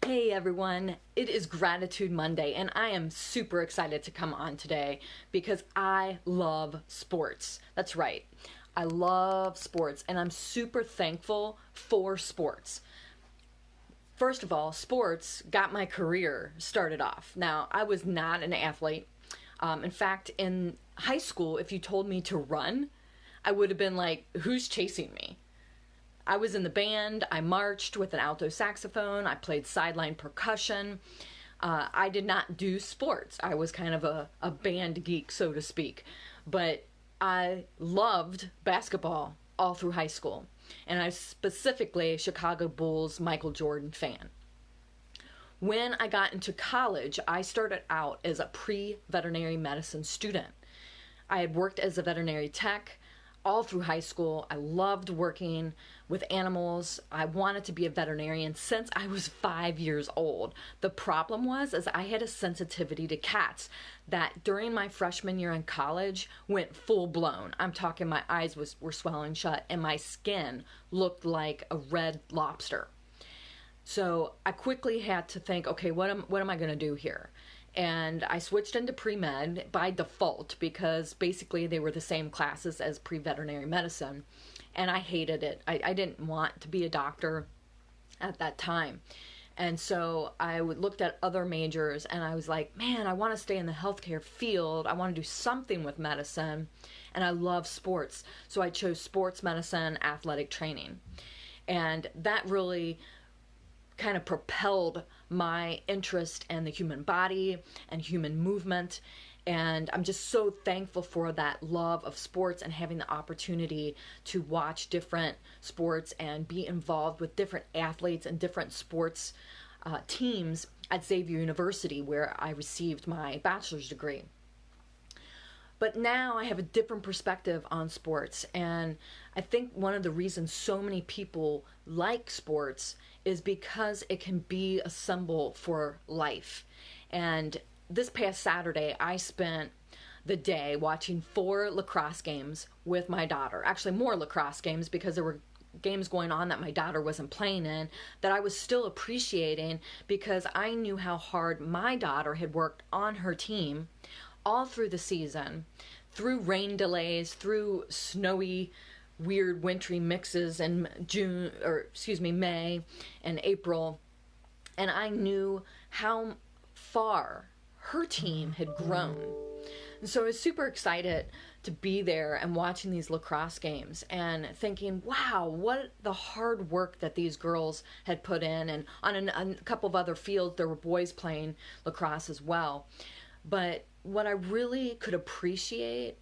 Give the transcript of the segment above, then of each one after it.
Hey everyone, it is Gratitude Monday and I am super excited to come on today because I love sports. That's right, I love sports and I'm super thankful for sports. First of all, sports got my career started off. Now, I was not an athlete. In fact, in high school, if you told me to run, I would have been like, who's chasing me? I was in the band, I marched with an alto saxophone, I played sideline percussion. I did not do sports. I was kind of a band geek, so to speak. But I loved basketball all through high school. And I specifically a Chicago Bulls Michael Jordan fan. When I got into college, I started out as a pre-veterinary medicine student. I had worked as a veterinary tech all through high school. I loved working with animals. I wanted to be a veterinarian since I was 5 years old. The problem was I had a sensitivity to cats that during my freshman year in college went full blown. I'm talking my eyes were swelling shut and my skin looked like a red lobster. So I quickly had to think, okay, what am I going to do here? And I switched into pre-med by default because basically they were the same classes as pre-veterinary medicine. And I hated it. I didn't want to be a doctor at that time. And so I looked at other majors and I was like, man, I want to stay in the healthcare field. I want to do something with medicine. And I love sports. So I chose sports medicine, athletic training. And that really kind of propelled my interest in the human body and human movement. And I'm just so thankful for that love of sports and having the opportunity to watch different sports and be involved with different athletes and different sports teams at Xavier University, where I received my bachelor's degree. But now I have a different perspective on sports, and I think one of the reasons so many people like sports is because it can be a symbol for life. And this past Saturday, I spent the day watching 4 lacrosse games with my daughter. Actually, more lacrosse games because there were games going on that my daughter wasn't playing in that I was still appreciating because I knew how hard my daughter had worked on her team all through the season, through rain delays, through snowy, weird wintry mixes in May and April. And I knew how far her team had grown. And so I was super excited to be there and watching these lacrosse games and thinking, wow, what the hard work that these girls had put in. And on a couple of other fields, there were boys playing lacrosse as well. But what I really could appreciate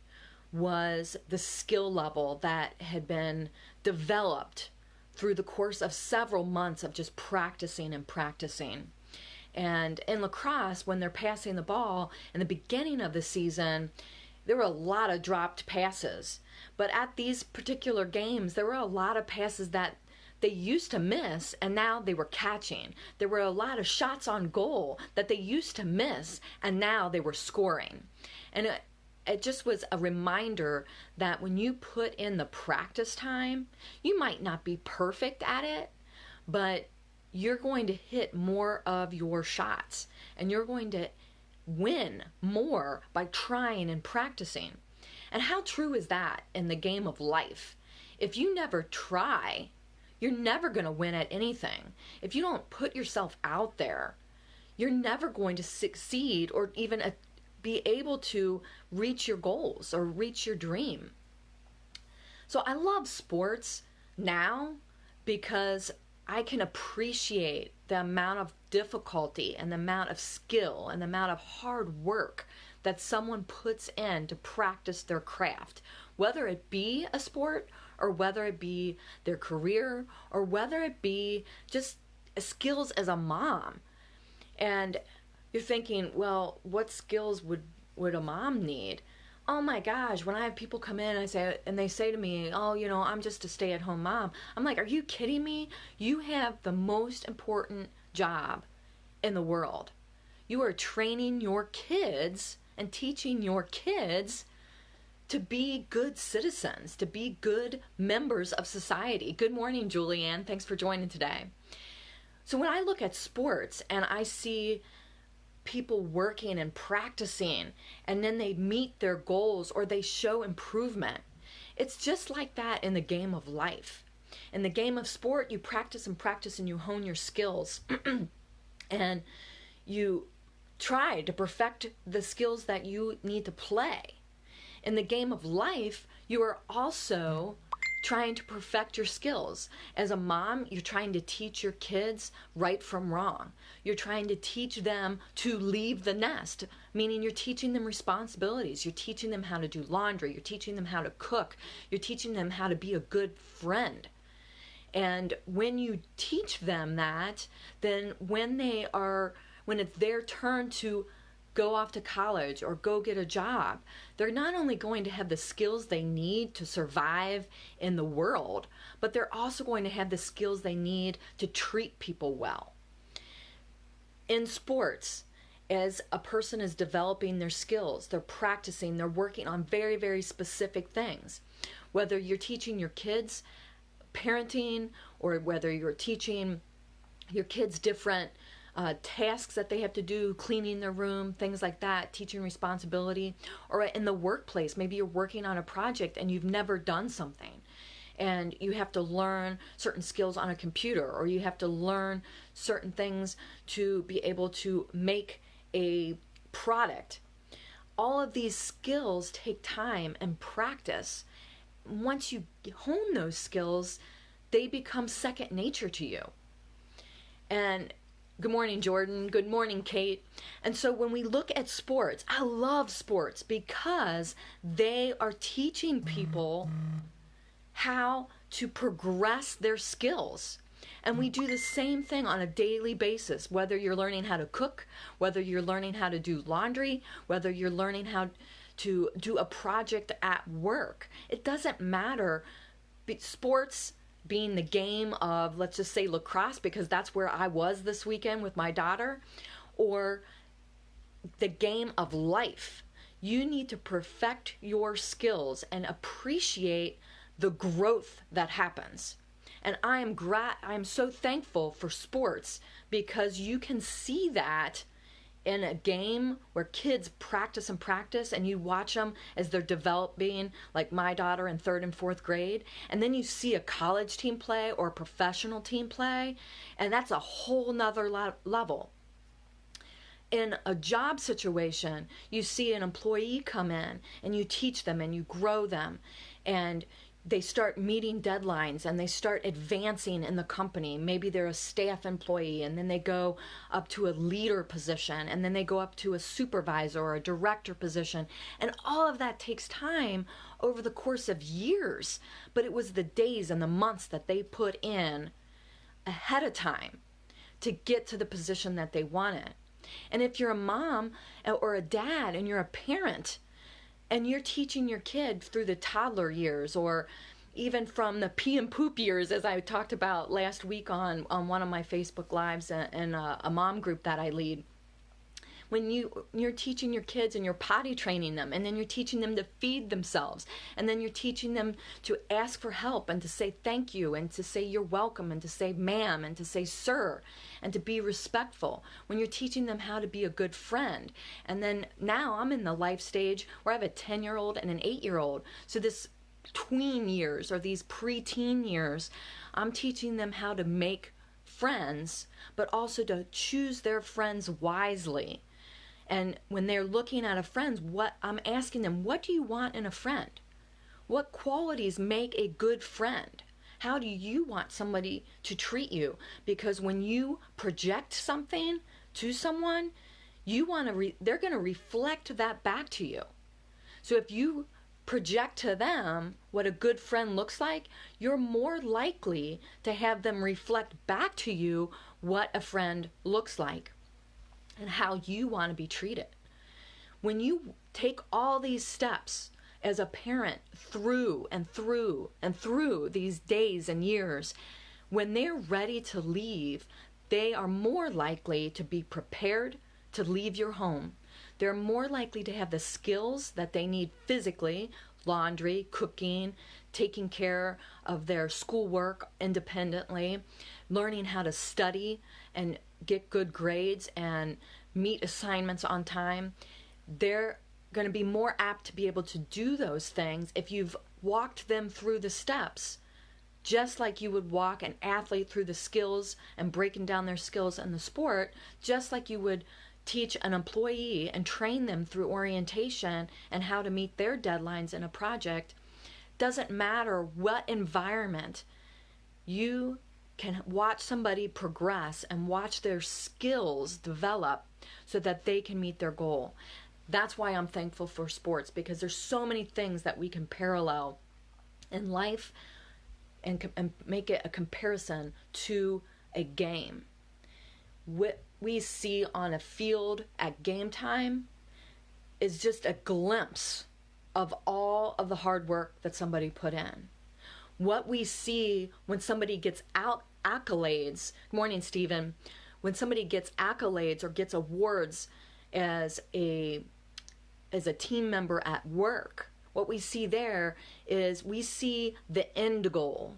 was the skill level that had been developed through the course of several months of just practicing and practicing. And in lacrosse, when they're passing the ball in the beginning of the season, there were a lot of dropped passes. But at these particular games, there were a lot of passes that they used to miss and now they were catching. There were a lot of shots on goal that they used to miss and now they were scoring. And it just was a reminder that when you put in the practice time, you might not be perfect at it, but you're going to hit more of your shots and you're going to win more by trying and practicing. And how true is that in the game of life? If you never try, you're never going to win at anything. If you don't put yourself out there, you're never going to succeed or even be able to reach your goals or reach your dream. So I love sports now because I can appreciate the amount of difficulty and the amount of skill and the amount of hard work that someone puts in to practice their craft, whether it be a sport or whether it be their career or whether it be just skills as a mom. And you're thinking, well, what skills would a mom need? Oh my gosh, when I have people come in and they say to me, oh, I'm just a stay-at-home mom. I'm like, are you kidding me? You have the most important job in the world. You are training your kids and teaching your kids to be good citizens, to be good members of society. Good morning, Julianne. Thanks for joining today. So when I look at sports and I see people working and practicing, and then they meet their goals or they show improvement, it's just like that in the game of life. In the game of sport, you practice and practice and you hone your skills and you try to perfect the skills that you need to play. In the game of life, you are also trying to perfect your skills. As a mom, you're trying to teach your kids right from wrong. You're trying to teach them to leave the nest, meaning you're teaching them responsibilities. You're teaching them how to do laundry. You're teaching them how to cook. You're teaching them how to be a good friend. And when you teach them that, then when it's their turn to go off to college or go get a job, they're not only going to have the skills they need to survive in the world, but they're also going to have the skills they need to treat people well. In sports, as a person is developing their skills, they're practicing, they're working on very, very specific things. Whether you're teaching your kids parenting or whether you're teaching your kids different tasks that they have to do, cleaning their room, things like that, teaching responsibility, or in the workplace, maybe you're working on a project and you've never done something and you have to learn certain skills on a computer, or you have to learn certain things to be able to make a product. All of these skills take time and practice. Once you hone those skills, they become second nature to you. And good morning, Jordan. Good morning, Kate. And so when we look at sports, I love sports because they are teaching people how to progress their skills. And we do the same thing on a daily basis, whether you're learning how to cook, whether you're learning how to do laundry, whether you're learning how to do a project at work. It doesn't matter. Sports being the game of, let's just say, lacrosse, because that's where I was this weekend with my daughter, or the game of life. You need to perfect your skills and appreciate the growth that happens. And I am so thankful for sports because you can see that in a game where kids practice and practice, and you watch them as they're developing, like my daughter in 3rd and 4th grade, and then you see a college team play or a professional team play, and that's a whole nother level. In a job situation, you see an employee come in and you teach them and you grow them, and they start meeting deadlines and they start advancing in the company. Maybe they're a staff employee and then they go up to a leader position, and then they go up to a supervisor or a director position. And all of that takes time over the course of years. But it was the days and the months that they put in ahead of time to get to the position that they wanted. And if you're a mom or a dad and you're a parent, and you're teaching your kid through the toddler years, or even from the pee and poop years, as I talked about last week on one of my Facebook Lives and a mom group that I lead. When you're teaching your kids and you're potty training them, and then you're teaching them to feed themselves, and then you're teaching them to ask for help and to say thank you and to say you're welcome and to say ma'am and to say sir and to be respectful. When you're teaching them how to be a good friend. And then now I'm in the life stage where I have a 10-year-old and an 8-year-old. So this tween years, or these preteen years, I'm teaching them how to make friends, but also to choose their friends wisely. And when they're looking at a friend, I'm asking them, what do you want in a friend? What qualities make a good friend? How do you want somebody to treat you? Because when you project something to someone, they're going to reflect that back to you. So if you project to them what a good friend looks like, you're more likely to have them reflect back to you what a friend looks like and how you want to be treated. When you take all these steps as a parent through and through and through these days and years, when they're ready to leave, they are more likely to be prepared to leave your home. They're more likely to have the skills that they need physically, laundry, cooking, taking care of their schoolwork independently, learning how to study and get good grades and meet assignments on time, they're going to be more apt to be able to do those things if you've walked them through the steps, just like you would walk an athlete through the skills and breaking down their skills in the sport, just like you would teach an employee and train them through orientation and how to meet their deadlines in a project. Doesn't matter what environment, you can watch somebody progress and watch their skills develop so that they can meet their goal. That's why I'm thankful for sports, because there's so many things that we can parallel in life and make it a comparison to a game. What we see on a field at game time is just a glimpse of all of the hard work that somebody put in. What we see when somebody gets accolades, good morning, Stephen, when somebody gets accolades or gets awards as a team member at work, what we see there is we see the end goal.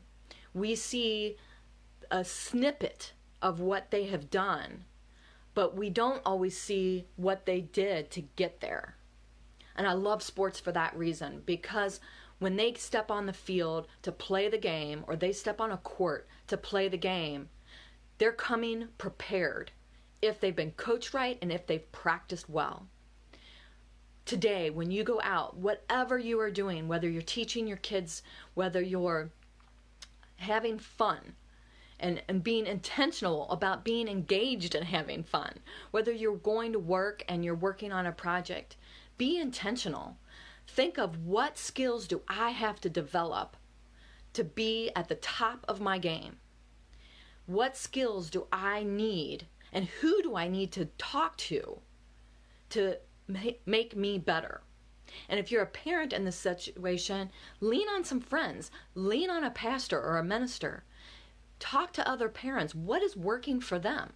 We see a snippet of what they have done, but we don't always see what they did to get there. And I love sports for that reason, because when they step on the field to play the game, or they step on a court to play the game, they're coming prepared if they've been coached right and if they've practiced well. Today, when you go out, whatever you are doing, whether you're teaching your kids, whether you're having fun and being intentional about being engaged and having fun, whether you're going to work and you're working on a project, be intentional. Think of, what skills do I have to develop to be at the top of my game? What skills do I need, and who do I need to talk to make me better? And if you're a parent in this situation, lean on some friends, lean on a pastor or a minister. Talk to other parents. What is working for them?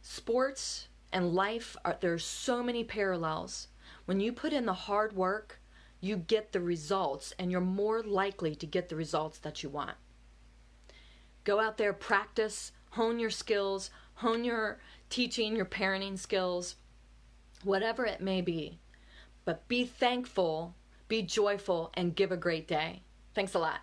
Sports and life, there's so many parallels. When you put in the hard work, you get the results, and you're more likely to get the results that you want. Go out there, practice, hone your skills, hone your teaching, your parenting skills, whatever it may be. But be thankful, be joyful, and give a great day. Thanks a lot.